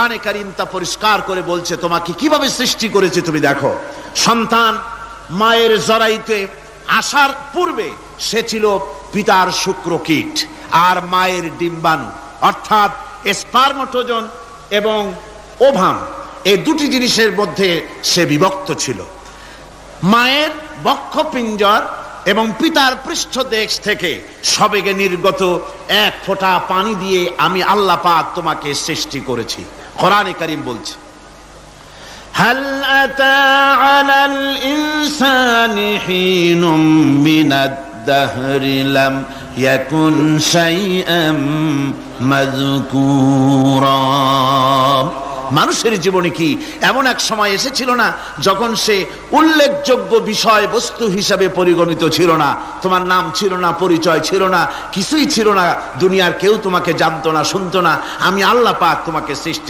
কোরআনে কারীম তা পরিষ্কার করে বলছে তোমাকে কিভাবে সৃষ্টি করেছে তুমি দেখো। সন্তান মায়ের জরায়ুতে আসার পূর্বে সে ছিল পিতার শুক্রকীট আর মায়ের ডিম্বাণু, অর্থাৎ স্পার্মটোজন এবং ওভাম, এই দুটি জিনিসের মধ্যে সে বিভক্ত ছিল। মায়ের বক্ষপিঞ্জর এবং পিতার পৃষ্ঠদেশ থেকে সবেগে নির্গত এক ফোঁটা পানি দিয়ে আমি আল্লাহ পাক তোমাকে সৃষ্টি করেছি। কোরআনে কারীম বলছে, হাল আতা আলাল ইনসানি হিনুম মিনাদ দাহরি লাম ইয়াকুন শাইআম মাযকুরা। মানুষের জীবনে কি এমন এক সময় এসেছিল না যখন সে উল্লেখযোগ্য বিষয় বস্তু হিসাবে পরিগণিত ছিল না? তোমার নাম ছিল না, পরিচয় ছিল না, কিছুই ছিল না, দুনিয়ার কেউ তোমাকে জানতো না, শুনতো না। আমি আল্লাহ পাক তোমাকে সৃষ্টি